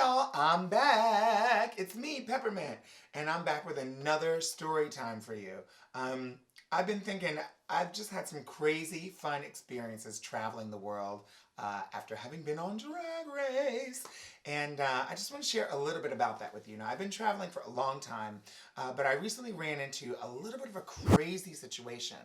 y'all, I'm back. It's me, Peppermint, and I'm back with another story time for you. I've been thinking, I've just had some crazy fun experiences traveling the world after having been on Drag Race. And I just want to share a little bit about that with you. Now, I've been traveling for a long time, but I recently ran into a little bit of a crazy situation.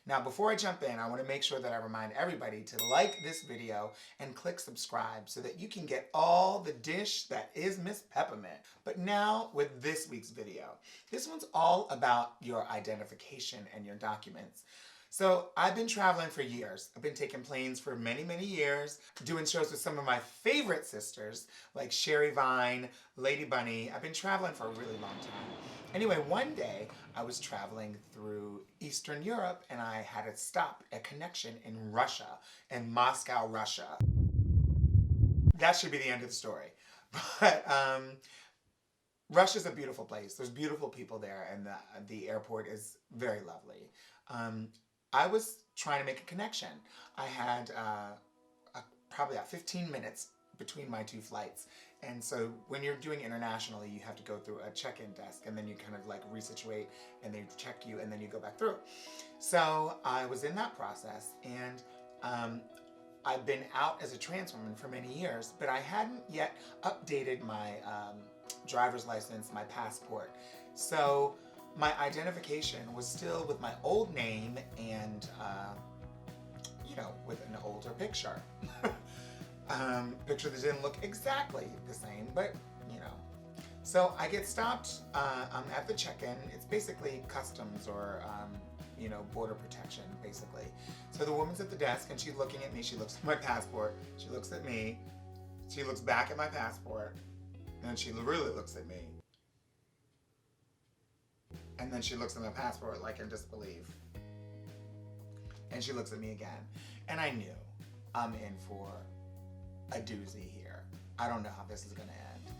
Now, before I jump in, I want to make sure that I remind everybody to like this video and click subscribe so that you can get all the dish that is Miss Peppermint. But now with this week's video. This one's all about your identification and your documents. So I've been traveling for years. I've been taking planes for many, many years, doing shows with some of my favorite sisters like Sherry Vine, Lady Bunny. I've been traveling for a really long time. Anyway, one day I was traveling through Eastern Europe and I had a stop, a connection in Russia, in Moscow, Russia. That should be the end of the story. But Russia's a beautiful place. There's beautiful people there and the airport is very lovely. I was trying to make a connection. I had probably about 15 minutes between my two flights. And so when you're doing internationally, you have to go through a check-in desk and then you kind of like resituate and they check you and then you go back through. So I was in that process and I've been out as a trans woman for many years, but I hadn't yet updated my driver's license, my passport. So my identification was still with my old name and, with an older picture. Picture that didn't look exactly the same, but, So I get stopped I'm at the check-in. It's basically customs or, border protection, basically. So the woman's at the desk and she's looking at me. She looks at my passport. She looks at me. She looks back at my passport. And she really looks at me. And then she looks at my passport like in disbelief. And she looks at me again. And I knew I'm in for a doozy here. I don't know how this is gonna end.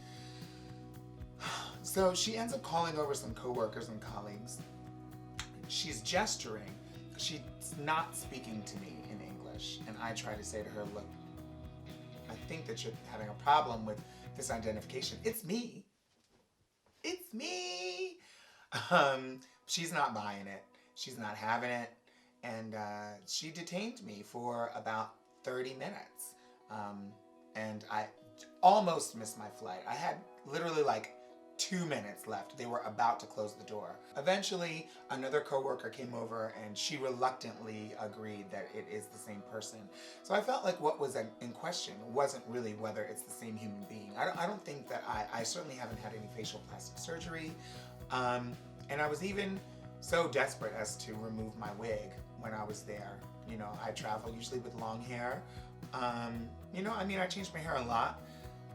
So she ends up calling over some coworkers and colleagues. She's gesturing. She's not speaking to me in English. And I try to say to her, look, I think that you're having a problem with this identification. It's me. It's me. She's not buying it. She's not having it. And she detained me for about 30 minutes. And I almost missed my flight. I had literally like 2 minutes left. They were about to close the door. Eventually, another coworker came over and she reluctantly agreed that it is the same person. So I felt like what was in question wasn't really whether it's the same human being. I don't think that I certainly haven't had any facial plastic surgery. And I was even so desperate as to remove my wig when I was there. I travel usually with long hair. I changed my hair a lot,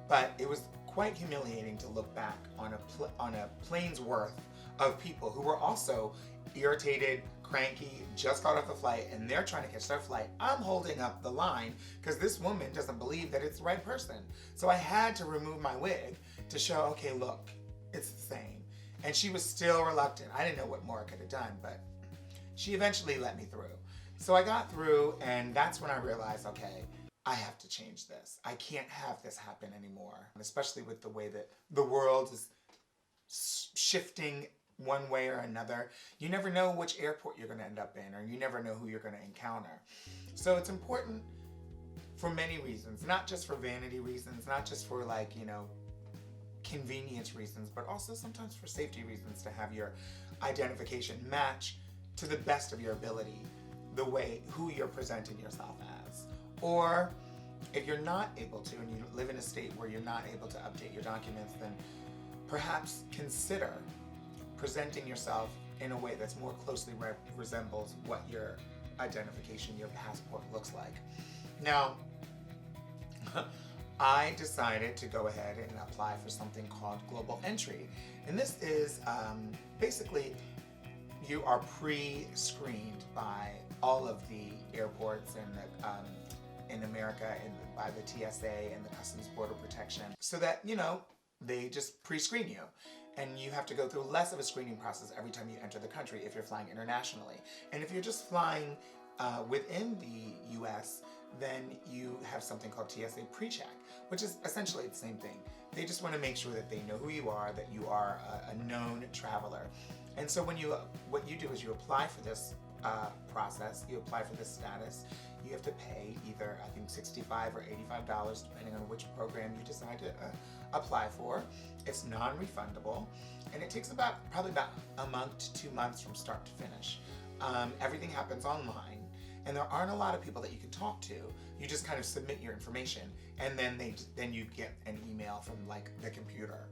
but it was quite humiliating to look back on a plane's worth of people who were also irritated, cranky, just got off the flight, and they're trying to catch their flight. I'm holding up the line because this woman doesn't believe that it's the right person. So I had to remove my wig to show, okay, look, it's the same. And she was still reluctant. I didn't know what more I could have done, but she eventually let me through. So I got through, and that's when I realized, okay, I have to change this. I can't have this happen anymore, especially with the way that the world is shifting one way or another. You never know which airport you're going to end up in, or you never know who you're going to encounter. So it's important for many reasons, not just for vanity reasons, not just for convenience reasons, but also sometimes for safety reasons to have your identification match to the best of your ability, who you're presenting yourself as. Or if you're not able to and you live in a state where you're not able to update your documents, then perhaps consider presenting yourself in a way that's more closely resembles what your identification, your passport looks like. Now, I decided to go ahead and apply for something called Global Entry. And this is basically you are pre-screened by all of the airports and in America and by the TSA and the Customs Border Protection so that, they just pre-screen you. And you have to go through less of a screening process every time you enter the country if you're flying internationally. And if you're just flying within the US, then you have something called TSA PreCheck, which is essentially the same thing. They just want to make sure that they know who you are, that you are a known traveler. And so what you do is you apply for this process, you apply for this status. You have to pay either, I think, $65 or $85, depending on which program you decide to apply for. It's non-refundable, and it takes probably about a month to 2 months from start to finish. Everything happens online, and there aren't a lot of people that you can talk to. You just kind of submit your information, and then you get an email from like the computer.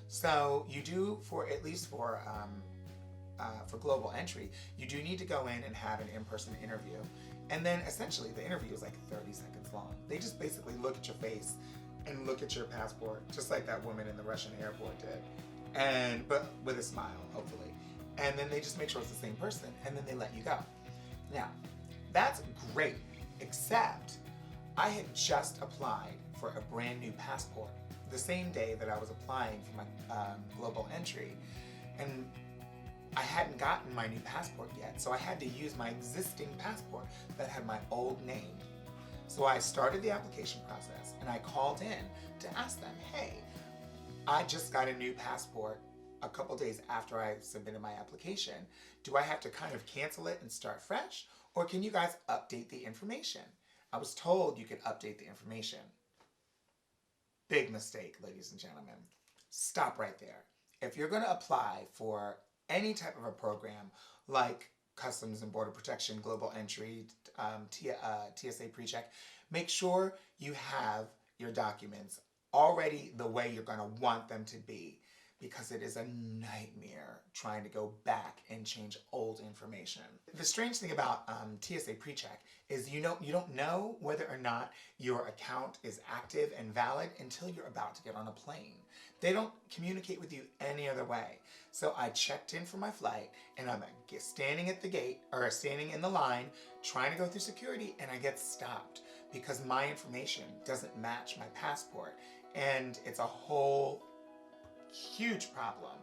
So you do, at least for global entry, you do need to go in and have an in-person interview. And then essentially the interview is like 30 seconds long. They just basically look at your face and look at your passport, just like that woman in the Russian airport did. But with a smile, hopefully. And then they just make sure it's the same person, and then they let you go. Now, that's great, except I had just applied for a brand new passport the same day that I was applying for my global entry. And I hadn't gotten my new passport yet, so I had to use my existing passport that had my old name. So I started the application process, and I called in to ask them, hey, I just got a new passport a couple days after I submitted my application. Do I have to kind of cancel it and start fresh, or can you guys update the information? I was told you could update the information. Big mistake, ladies and gentlemen. Stop right there. If you're going to apply for any type of a program like Customs and Border Protection, Global Entry, TSA PreCheck, make sure you have your documents already the way you're going to want them to be, because it is a nightmare trying to go back and change old information. The strange thing about TSA PreCheck is you don't know whether or not your account is active and valid until you're about to get on a plane. They don't communicate with you any other way. So I checked in for my flight, and I'm standing at the gate, or standing in the line, trying to go through security, and I get stopped because my information doesn't match my passport. And it's a whole huge problem.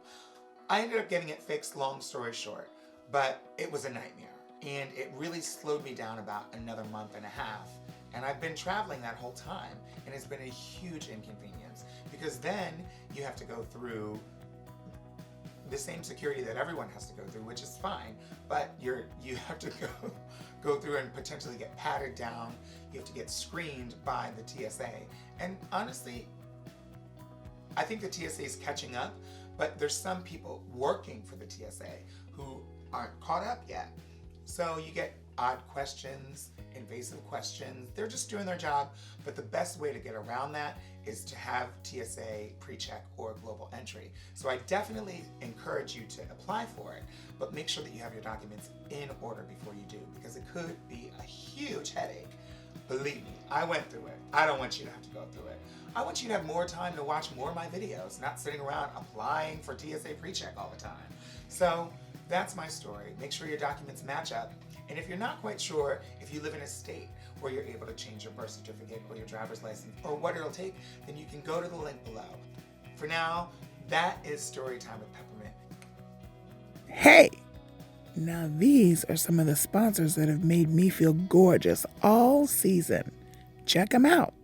I ended up getting it fixed, long story short, but it was a nightmare. And it really slowed me down about another month and a half. And I've been traveling that whole time, and it's been a huge inconvenience, because then you have to go through the same security that everyone has to go through, which is fine, but you have to go through and potentially get patted down. You have to get screened by the TSA. And honestly, I think the TSA is catching up, but there's some people working for the TSA who aren't caught up yet. So you get odd questions, invasive questions. They're just doing their job, but the best way to get around that is to have TSA PreCheck or Global Entry. So I definitely encourage you to apply for it, but make sure that you have your documents in order before you do, because it could be a huge headache. Believe me, I went through it. I don't want you to have to go through it. I want you to have more time to watch more of my videos, not sitting around applying for TSA PreCheck all the time. So that's my story. Make sure your documents match up. And if you're not quite sure if you live in a state where you're able to change your birth certificate or your driver's license or what it'll take, then you can go to the link below. For now, that is Story Time with Peppermint. Hey! Now these are some of the sponsors that have made me feel gorgeous all season. Check them out.